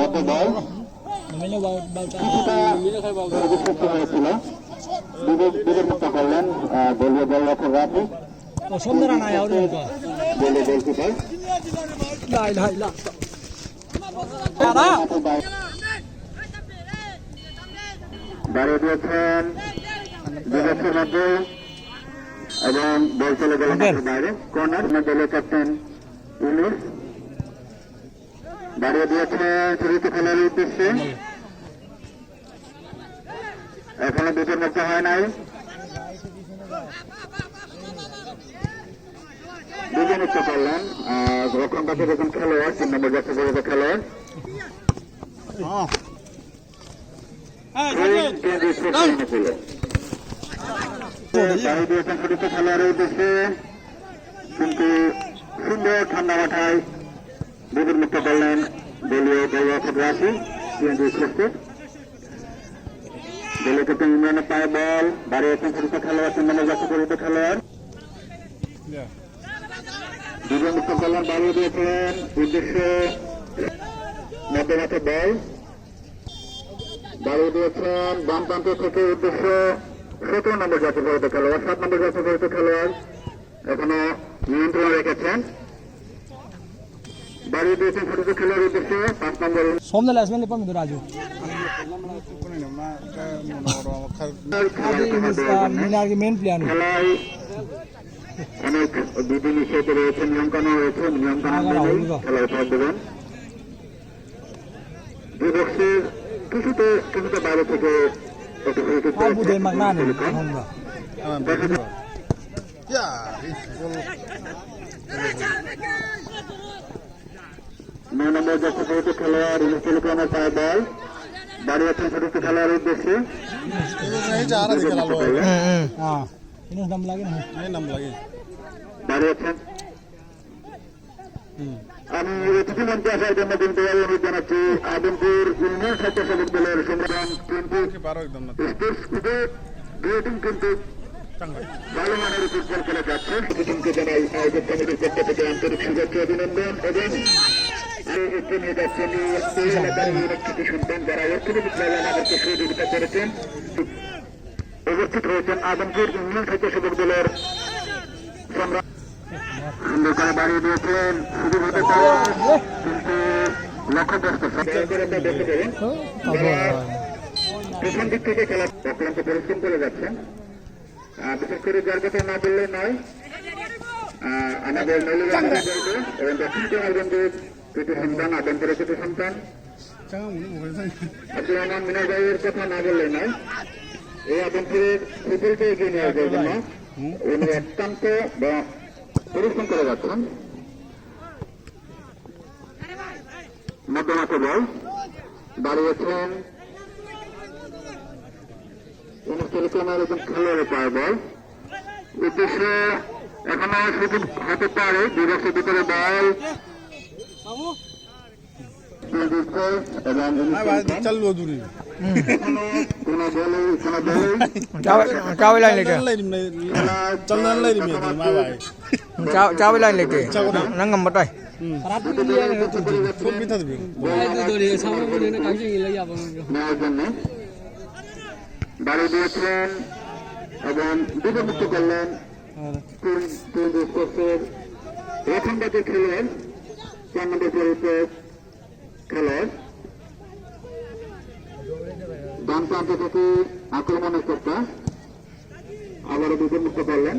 মধ্য দল কিছুটা সুস্থ হয়েছিল বিবেক মুক্ত করলেন দলীয় গোলরক্ষক রাফি দলীয় গোলকিপার দাঁড়িয়ে দিয়েছেন বিবেকের মধ্যে এবং বল চলে গেল বাইরে কর্নার দলীয় ক্যাপ্টেন ইউনুস দাঁড়িয়ে দিয়েছে শুরুতে খেলার উদ্দেশ্যে এখনো দুটোর মধ্যে হয় নাই দুজন মুক্ত করলেন রক্ষণ কাছে যখন খেলোয়াড় 3 নম্বর যাচ্ছে খেলোয়াড় দাঁড়িয়ে দিয়েছেন শুরুতে খেলোয়াড়ের উদ্দেশ্যে কিন্তু সুন্দর ঠান্ডা মাথায় দুজন মুক্ত করলেন দলীয় গোলরক্ষক রাশি দলীয় ক্যাপ্টেন ইমরানের পায়ে বল দাঁড়িয়েছেন শুরুতে খেলোয়াড় 3 নম্বর যাচ্ছে খেলোয়াড় দুজন মুক্ত করলেন দাঁড়িয়ে দিয়েছিলেন উদ্দেশ্যে মধ্যমাঠে বল দাঁড়িয়ে দিয়েছেন বাম প্রান্ত থেকে উদ্দেশ্য 17 নম্বর জাতীয় খেলোয়াড় 7 নম্বর জাতীয় খেলোয়াড় এখনো নিয়ন্ত্রণ রেখেছেন দাঁড়িয়ে দিয়েছেন ছোট খেলোয়াড় উদ্দেশ্যে 5 নম্বর সোমদল আসবেন পাম রাজু মেন প্লেয়ার অনেক বিধি নিষেধ রয়েছে নিয়মকানুন রয়েছে নিয়মকানুন খেলায় ভাগ দেবেন দুই বক্সের কিছুটা বাইরে থেকে নয় নম্বর যাচ্ছে খেলোয়াড় টেলিকমের পায়ে বল দাঁড়িয়েছেন ছোট খেলোয়াড়ের উদ্দেশ্যে দাঁড়িয়েছেন আমি অতিথি মঞ্চে আসার জন্য কিন্তু অনুরোধ জানাচ্ছি আদমপুর ইউনিয়ন স্বেচ্ছাসেবক দলের সংগঠন কিন্তু ভালো মানের ফুটবল খেলা যাচ্ছে প্রতিদিনকে জানাই আয়োজক কমিটির পক্ষ থেকে আন্তরিক শুভেচ্ছা অভিনন্দন এবং নিয়ে যাচ্ছেন এই এলাকার অনেক সন্তান যারা অর্থনৈতিক আমাদেরকে সহযোগিতা করেছেন উপস্থিত হয়েছেন আদমপুর ইউনিয়ন স্বেচ্ছাসেবক দলের সম্রাট সুন্দর করে বাড়িয়ে দিয়েছেন সুযোগ হতে পারে কিন্তু লক্ষ্যগ্রস্ত প্রথম দিক থেকে খেলা অক্লান্ত পরিশ্রম করে যাচ্ছেন বিশেষ করে যার কথা না বললে নয় আমাদের এবং দক্ষিণ কেনারগঞ্জের কিছু সন্তান আদমপুরের কিছু সন্তান আব্দুর রহমান মিনার ভাইয়ের কথা না বললে নয় এই আদমপুরের ফুটবলকে এগিয়ে নেওয়ার জন্য উনি অত্যন্ত পরিশ্রম করে যাচ্ছেন মধ্যমাঠে বল দাঁড়িয়েছেন টেলিকমের একজন খেলোয়াড়ের পায়ে বল উদ্দেশ্যে এখনো সুযোগ হতে পারে দুই বছর ভিতরে বল দাঁড়িয়ে দিয়েছিলেন এবং বিপদমুক্ত করলেন প্রথম ব্যাচের খেলোয়াড় 4 নম্বর খেলোয়াড় ডান প্রান্ত থেকে আক্রমণের চেষ্টা আবারও বিপদমুক্ত করলেন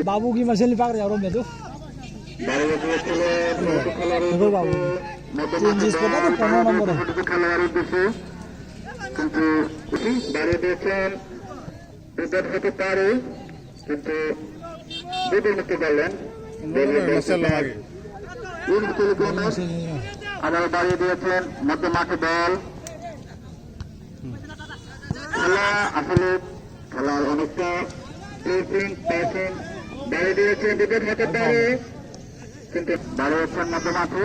बाबू की मछली पकड़ जाओ मैं तो दाঁড়িয়ে দিয়েছিলেন খেলোয়াড়ের উদ্দেশ্যে কিন্তু দাঁড়িয়ে দিয়েছেন বিপদ হতে পারে কিন্তু বিপদমুক্ত করলেন আবার দাঁড়িয়ে দিয়েছেন মধ্য মাঠে বল খেলা আসলে খেলার অনেকটা দাঁড়িয়ে দিয়েছেন বিপদ হতে পারে কিন্তু দাঁড়িয়েছেন মধ্য মাঠে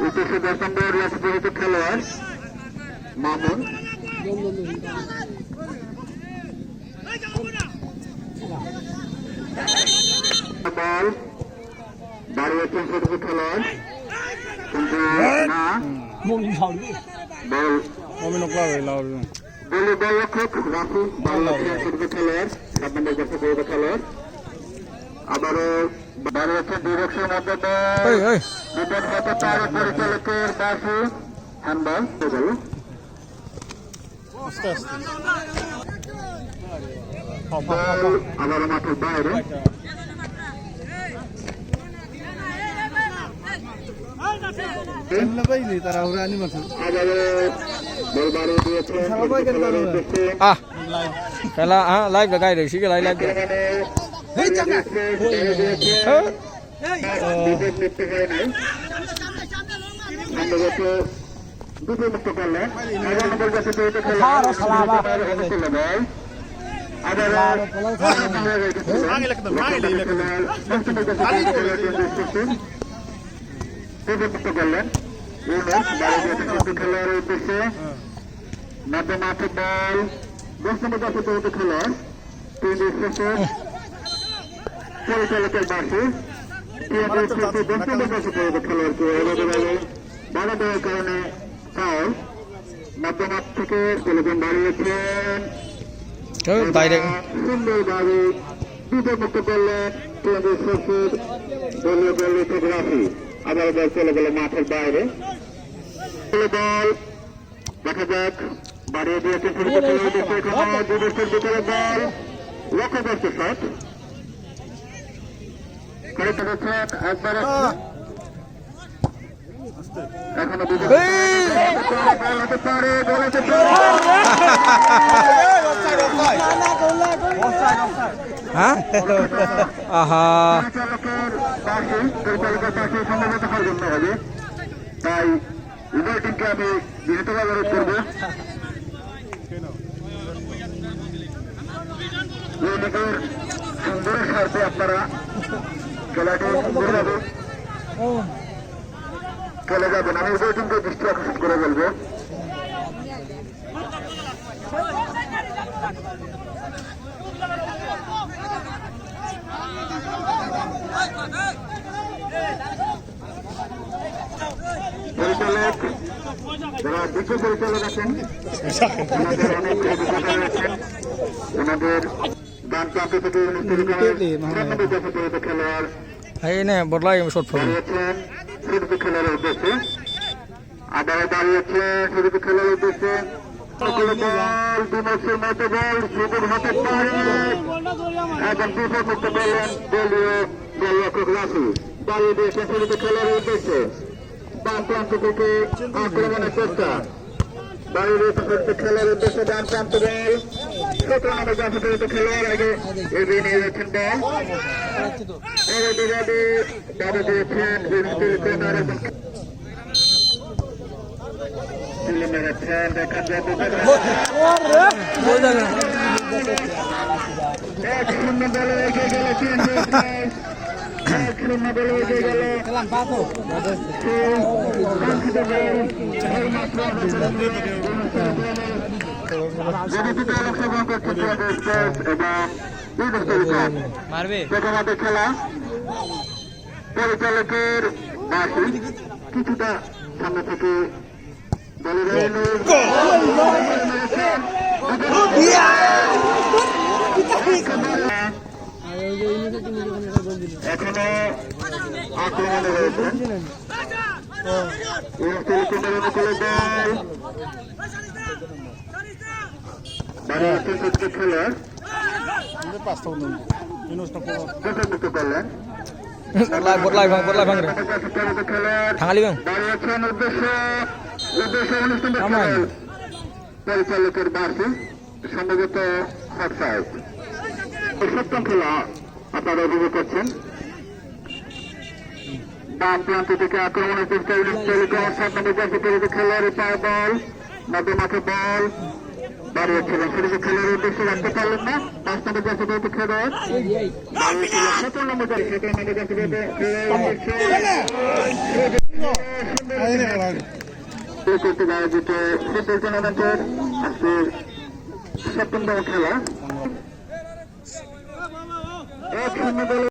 উদ্দেশ্যে 10 নম্বর রাষ্ট্রপতি খেলোয়াড় মামুন বল বল দাঁড়িয়েছেন ছোট খেলোয়াড় কিন্তু না 몸이 나오고. বল 어미노 클라베 라우르. গোলরক্ষক রাফি বল লক্ষ্যে ছোট খেলোয়াড় 7 নম্বর জার্সি পরিহিত খেলোয়াড় আবারও দাঁড়িয়েছেন ডিরেকশন অফ দ্য বল 에이 에이. বিপদ হতে পারে পরিচালকের বাসু হ্যান্ডবল হয়ে গেল 아스테 아스테. বল আবারও মাঠের বাইরে লাবাইলি তারা ওরা আনিমাছে। আবারও বল বাড়িয়ে দিয়েছেন খেলোয়াড়ের উদ্দেশ্যে Ah, kala live ka guide sige live live. এই চাকা বিপদ লিপ্ত হয় নাই সম্ভবত দুটো মুক্ত করলেন 11 নম্বর জার্সি পরিহিত খেলোয়াড় বল আবার মুক্ত করলেন খেলোয়াড়ের উদ্দেশ্যে মধ্যে মাঠে বল 10 নম্বর জার্সি পরিহিত খেলোয়াড় পরিচালকের বাসে 10 নম্বর জার্সি পরিহিত খেলোয়াড়কে বাধা দেওয়ার কারণে ফাউল মধ্যমাঠ থেকে স্লোগান বাড়িয়েছেন Direct. সুন্দরভাবে বিপদ মুক্ত করলেন দলীয় গোলরক্ষক রাফি আবার বল চলে গেল মাঠের বাইরে বল দেখা যাক বাড়িয়ে দিয়েছে দুদেশের ভিতরে বল লক্ষ্য করছে শট করে চলেছেন একবার এখনো বল হতে পারে গোল হতে পারে Hah? Aha. পরিচালকের পাশে সম্ভবত হওয়ার জন্য হবে তাই উভয় টিমকে আমি বিনীতভাবে অনুরোধ করবো সুন্দর স্বার্থে আপনারা খেলাটি সুন্দরভাবে খেলে যাবেন আমি উভয় টিমকে দৃষ্টি আকর্ষণ করে বলবো পরিচালক যারা বিজ্ঞ পরিচালক আছেন ওনাদের অনেক অভিজ্ঞতা রয়েছেন ওনাদের ডান প্রান্ত থেকে খেলোয়াড় Ay ne borlay shot from. দাঁড়িয়েছেন শুধু খেলার উদ্দেশ্যে আবার দাঁড়িয়েছেন শুধু খেলার উদ্দেশ্যে বিমর্শের মতো বল সুযোগ হতে পারে এখন বিপদ মুক্ত বললেন দলীয় গোলরক্ষক রাফি দাঁড়িয়ে দিয়েছেন শুধু খেলার উদ্দেশ্যে ডান প্রান্ত থেকে আক্রমণের চেষ্টা দাঁড়িয়ে দিয়েছেন শুধু খেলার উদ্দেশ্যে ডান প্রান্ত বল 17 নম্বর জার্সি পরিহিত খেলোয়াড় আগে এগিয়ে নিয়ে যাচ্ছেন বল বিবাদে দাবি দিয়েছেন দেখা যাবে 1-0 দলে এগিয়ে গেলেছেন 1-0 দলে এগিয়ে গেল আমাদের খেলা পরিচালকের বাসি কিছুটা সামনে থেকে দলের এখনো আক্রমণে রয়েছে খেলোয়াড় Pasta uno. Minus na po. মুক্ত করলেন Borlay bang re. Thangali bang. দাঁড়িয়েছেন উদ্দেশ্যে অনুষ্ঠান পরিচালকের বাসে সম্ভবত অফসাইড সপ্তম খেলা আপনারা উপভোগ করছেন বাম প্রান্ত থেকে আক্রমণের চেষ্টা খেলোয়াড়ের পায়ে বল মধ্যে মাঠে বল দাঁড়িয়েছিলেন সেটাকে খেলার উদ্দেশ্যে রাখতে পারলেন না 5 নম্বর জার্সি পরিহিত খেলোয়াড় দাঁড়িয়েছিলেন 17 নম্বর জার্সি করতে আয়োজিত ফুটবল টুর্নামেন্টের আজকে সপ্তমতম খেলা 1-0 দলে